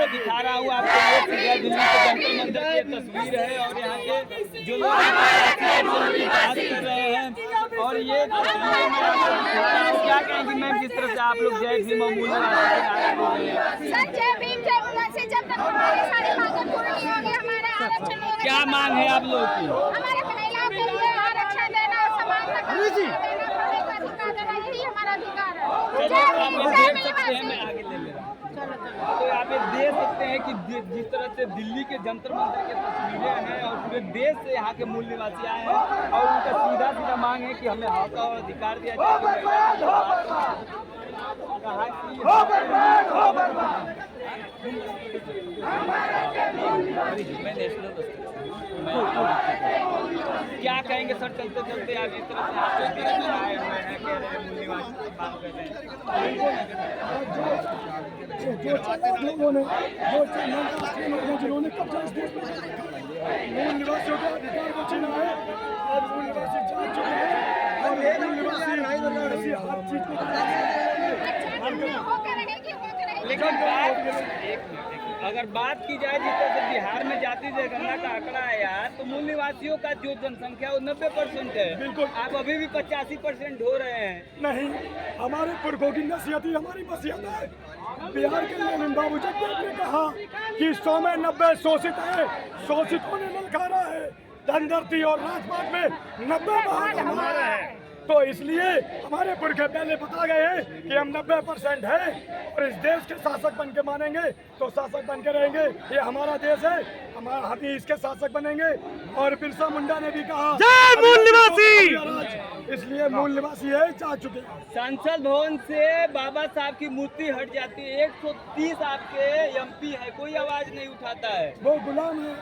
दिखा रहा हूँ आपको, ये दिल्ली के जंतर मंदिर की तस्वीर है और यहाँ के जो लोग बात कर रहे हैं और ये क्या कहेंगे मैम, जिस तरह से आप लोग जय भीम और मूल्य क्या मांग है आप लोगों की? हमारे महिलाओं के लिए आरक्षण देना, समाज तक यही हमारा अधिकार है। तो आप ये देख सकते हैं कि जिस तरह से दिल्ली के जंतर मंदिर की तस्वीरें हैं और पूरे देश से यहाँ के मूल निवासी आए हैं और उनका सीधा सीधा मांग है कि हमें हक और अधिकार दिया जाए। क्या कहेंगे सर, चलते चलते आप इस तरह से आए हुए हैं, कह रहे हैं मूल निवासी बात कर रहे हैं। जिन्होंने कब्जा इस देश में मूल निवासियों का अधिकार को छीना है और मूल निवासी जाग चुके हैं और मूल निवासी हर चीज को लेकिन अगर बात की जाए जिस तरह से बिहार में जाति जनगणना का आंकड़ा है यार, तो मूल निवासियों का जो जनसंख्या वो 90% है। बिल्कुल, आप अभी भी 85% हो रहे हैं। नहीं, हमारे पुरखों की नसीहत ही हमारी मसीहत है। बिहार के लेनिन बाबू जगदेव ने कहा कि 100 में 90 शोषित है, शोषितों ने ललकारा है, धनधरती और राजपाट में 90 भाग हमारा है। तो इसलिए हमारे पुरखे पहले बता गए हैं कि हम 90% है और इस देश के शासक बन के मानेंगे तो शासक बन के रहेंगे। ये हमारा देश है, हमारा हम इसके शासक बनेंगे। और बिरसा मुंडा ने भी कहा जय मूल निवासी, इसलिए मूल निवासी है जा चुके हैं। संसद भवन से बाबा साहब की मूर्ति हट जाती है, 130 आपके एमपी है, कोई आवाज नहीं उठाता है, वो गुलाम है।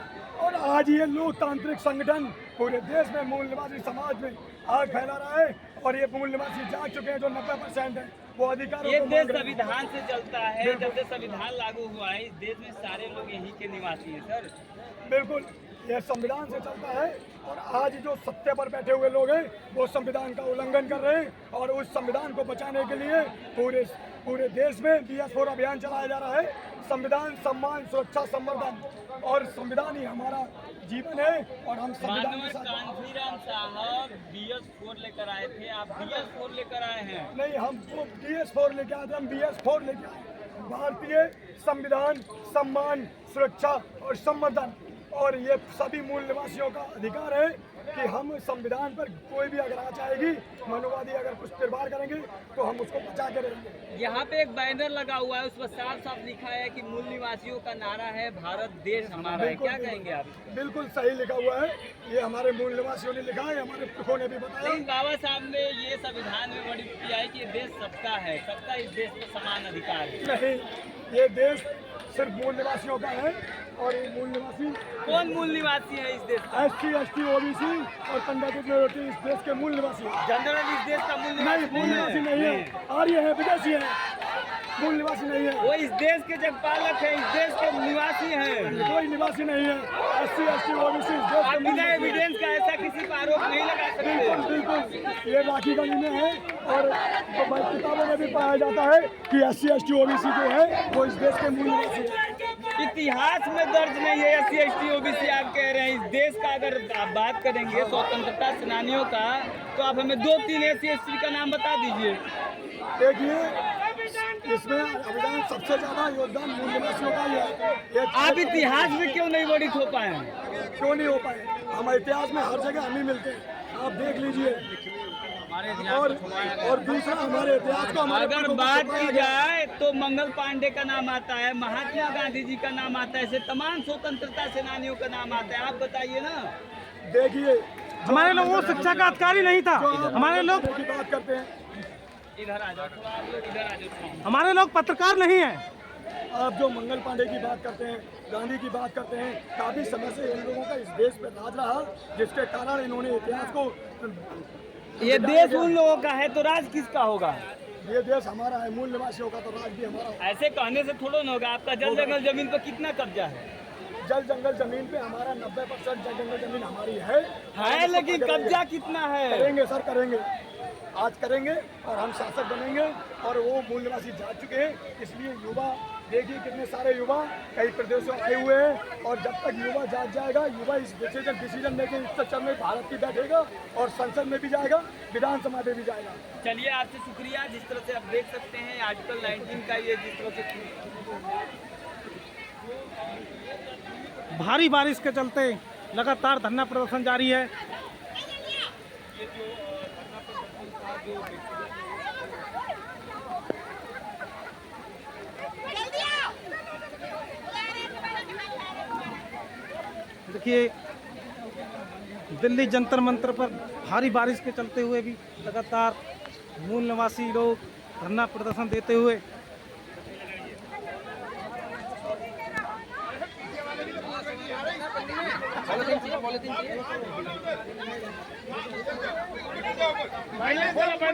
और आज ये लोकतांत्रिक संगठन पूरे देश में मूल निवासी समाज में आग फैला रहा है और ये मूल निवासी जाग चुके हैं जो 90% है, वो अधिकार। ये देश संविधान से चलता है, जब से संविधान लागू हुआ है इस देश में सारे लोग यहीं के निवासी हैं सर। बिल्कुल, ये संविधान से चलता है और आज जो सत्ता पर बैठे हुए लोग हैं वो संविधान का उल्लंघन कर रहे हैं और उस संविधान को बचाने के लिए पूरे देश में BS4 अभियान चलाया जा रहा है। संविधान, सम्मान, सुरक्षा, संवर्धन और संविधान ही हमारा जीवन है और हम संविधान के साथ। कांशीराम साहब BS4 लेकर आए थे, आप BS4 लेकर आए हैं? नहीं, हम तो DS4 लेके आए थे, हम BS4 लेके आए। भारतीय संविधान, सम्मान, सुरक्षा और संवर्धन और ये सभी मूल निवासियों का अधिकार है कि हम संविधान पर कोई भी अगर आ जाएगी, मनुवादी अगर कुछ निर्भर करेंगे तो हम उसको बचा के रहेंगे। यहाँ पे एक बैनर लगा हुआ है, उस पर साफ साफ लिखा है कि मूल निवासियों का नारा है भारत देश हमारा है, क्या कहेंगे आप? बिल्कुल सही लिखा हुआ है, ये हमारे मूल निवासियों ने लिखा है, हमारे पुरखों ने भी बताया। लेकिन बाबा साहब ने ये संविधान में बड़ी किया है कि ये देश सबका है, सबका इस देश में समान अधिकार है। नहीं, ये देश सिर्फ मूल निवासियों का है और ये मूल निवासी कौन मूल निवासी है इस देश का? SC, ST, OBC और कंडक्टेड माइनॉरिटी इस देश के मूल निवासी हैं। जनरल इस देश का मूल निवासी मूल निवासी नहीं है, आर्य है, विदेशी है, मूल निवासी नहीं है। वो इस देश के जगपालक है, इस देश के निवासी हैं, कोई निवासी नहीं है। SC, ST, OBC इस देश आप के बिना एविडेंस का ऐसा किसी पर आरोप नहीं लगा सकते। बिल्कुल, ये राखी गली में है और किताबों में भी पाया जाता है कि SC, ST, OBC जो है वो इस देश के मूल निवासी है। इतिहास में दर्ज नहीं है SC, ST, OBC आप कह रहे हैं। इस देश का अगर आप बात करेंगे स्वतंत्रता सेनानियों का, तो आप हमें 2-3 SC, ST का नाम बता दीजिए। देखिए, इसमें अभियान सबसे ज्यादा योगदान मूल निवासियों का ही है। आप इतिहास में क्यों नहीं बड़ी हो पाए? क्यों नहीं हो पाए? हमारे इतिहास में हर जगह हम ही मिलते हैं, आप देख लीजिए। और दूसरा हमारे इतिहास को अगर बात की जाए तो मंगल पांडे का नाम आता है, महात्मा गांधी जी का नाम आता है, ऐसे तमाम स्वतंत्रता सेनानियों का नाम आता है। आप बताइए ना। देखिए, हमारे लोगों को शिक्षा का अधिकार ही नहीं था। हमारे लोग की बात करते हैं, इधर आ जाओ, थोड़ा आप लोग इधर आ जाओ। हमारे लोग पत्रकार नहीं है, आप जो मंगल पांडे की बात करते हैं, गांधी की बात करते हैं, काफ़ी समय से इन लोगों का इस देश पे राज रहा, जिसके कारण इन्होंने इतिहास को ये देश उन लोगों का है तो राज किसका होगा? ये देश हमारा है, मूल निवासियों का, तो राज भी हमारा है। ऐसे कहने से थोड़ा ना होगा। आपका जल जंगल जमीन पर कितना कब्जा है? जल जंगल जमीन पे हमारा 90% जल जंगल जमीन हमारी है, लेकिन कब्जा कितना है? करेंगे सर, करेंगे, आज करेंगे और हम शासक बनेंगे। और वो मूल निवासी जा चुके हैं, इसलिए युवा देखिए कितने सारे युवा कई प्रदेशों आए हुए हैं। और जब तक युवा जाग जाएगा, युवा इस डिसीजन मेकिंग स्ट्रक्चर में भारत की बैठेगा और संसद में भी जाएगा, विधानसभा में भी जाएगा। चलिए, आपसे शुक्रिया। जिस तरह से आप देख सकते हैं आर्टिकल 19 का ये जिस तरह से भारी बारिश के चलते लगातार धरना प्रदर्शन जारी है। देखिए, दिल्ली जंतर मंतर पर भारी बारिश के चलते हुए भी लगातार मूल निवासी लोग धरना प्रदर्शन देते हुए